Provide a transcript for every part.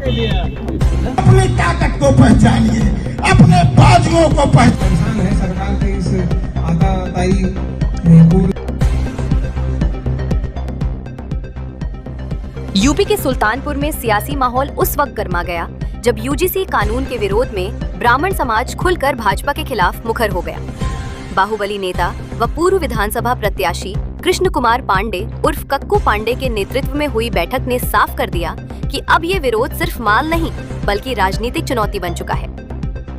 अपनी ताकत को पहचानिए, अपने बाजुओं को पहचान है सरकार के इस आताताई यूपी के सुल्तानपुर में सियासी माहौल उस वक्त गर्मा गया जब यूजीसी कानून के विरोध में ब्राह्मण समाज खुलकर भाजपा के खिलाफ मुखर हो गया। बाहुबली नेता व पूर्व विधानसभा प्रत्याशी कृष्ण कुमार पांडे उर्फ कक्कू पांडे के नेतृत्व में हुई बैठक ने साफ कर दिया कि अब ये विरोध सिर्फ माल नहीं बल्कि राजनीतिक चुनौती बन चुका है।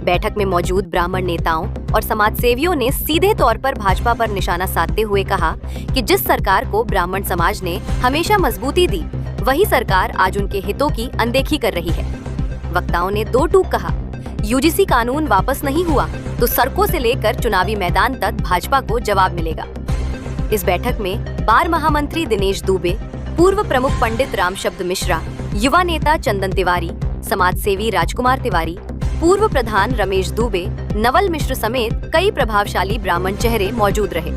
बैठक में मौजूद ब्राह्मण नेताओं और समाज सेवियों ने सीधे तौर पर भाजपा पर निशाना साधते हुए कहा कि जिस सरकार को ब्राह्मण समाज ने हमेशा मजबूती दी, वही सरकार आज उनके हितों की अनदेखी कर रही है। वक्ताओं ने दो टूक कहा, यूजीसी कानून वापस नहीं हुआ तो सड़कों से लेकर चुनावी मैदान तक भाजपा को जवाब मिलेगा। इस बैठक में बार महामंत्री दिनेश दुबे, पूर्व प्रमुख पंडित रामशब्द मिश्रा, युवा नेता चंदन तिवारी, समाज सेवी राजकुमार तिवारी, पूर्व प्रधान रमेश दुबे, नवल मिश्र समेत कई प्रभावशाली ब्राह्मण चेहरे मौजूद रहे।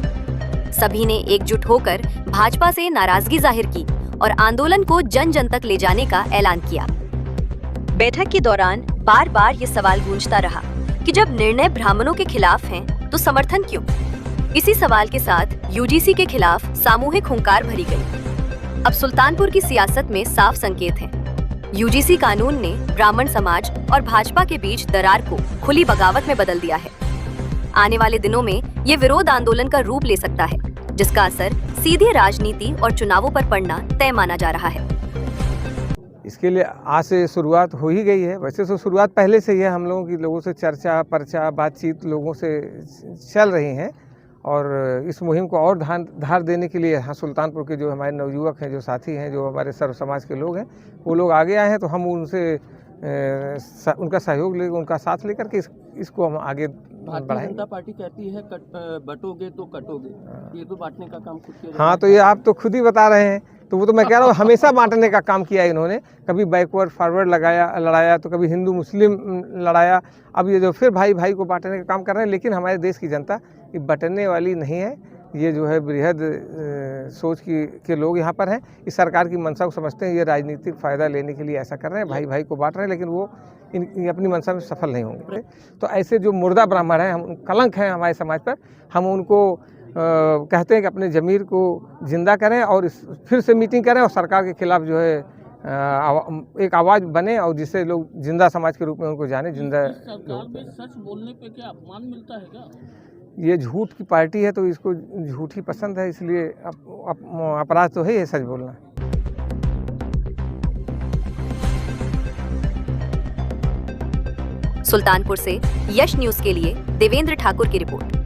सभी ने एकजुट होकर भाजपा से नाराजगी जाहिर की और आंदोलन को जन जन तक ले जाने का ऐलान किया। बैठक के दौरान बार बार ये सवाल गूंजता रहा कि जब निर्णय ब्राह्मणों के खिलाफ है तो समर्थन क्यों? इसी सवाल के साथ यूजीसी के खिलाफ सामूहिक हुंकार भरी गई। अब सुल्तानपुर की सियासत में साफ संकेत है। यूजीसी कानून ने ब्राह्मण समाज और भाजपा के बीच दरार को खुली बगावत में बदल दिया है। आने वाले दिनों में ये विरोध आंदोलन का रूप ले सकता है, जिसका असर सीधे राजनीति और चुनावों पर पड़ना तय माना जा रहा है। इसके लिए आज से शुरुआत हो ही गई है। वैसे तो शुरुआत पहले से ही है, हम लोगों की लोगों से चर्चा पर्चा बातचीत लोगों से चल रही हैं और इस मुहिम को और धार देने के लिए यहाँ सुल्तानपुर के जो हमारे नवयुवक हैं, जो साथी हैं, जो हमारे सर्व समाज के लोग हैं, वो लोग आगे आए हैं, तो हम उनसे उनका सहयोग लेकर, उनका साथ लेकर के इसको हम आगे बढ़ाएंगे। भारतीय जनता पार्टी कहती है बटोगे तो कटोगे, ये तो बांटने का काम खुद किया। हाँ, तो ये आप तो खुद ही बता रहे हैं, तो वो तो मैं कह रहा हूँ हमेशा बांटने का काम किया इन्होंने। कभी बैकवर्ड फॉरवर्ड लड़ाया, तो कभी हिंदू मुस्लिम लड़ाया, अब ये जो फिर भाई भाई को बांटने का काम कर रहे हैं। लेकिन हमारे देश की जनता ये बंटने वाली नहीं है। ये जो है बृहद सोच के लोग यहाँ पर हैं। इस सरकार की मंशा को समझते हैं, ये राजनीतिक फ़ायदा लेने के लिए ऐसा कर रहे हैं, भाई भाई को बांट रहे हैं, लेकिन वो अपनी मंशा में सफल नहीं होंगे। तो ऐसे जो मुर्दा ब्राह्मण हैं, हम कलंक हैं हमारे समाज पर, हम उनको कहते हैं कि अपने ज़मीर को जिंदा करें और फिर से मीटिंग करें और सरकार के खिलाफ जो है एक आवाज़ बने और जिससे लोग जिंदा समाज के रूप में उनको जाने। जिंदा सरकार में सच बोलने पे क्या अपमान मिलता है क्या? ये झूठ की पार्टी है तो इसको झूठ ही पसंद है, इसलिए अपराध तो है सच बोलना। सुल्तानपुर से यश न्यूज़ के लिए देवेंद्र ठाकुर की रिपोर्ट।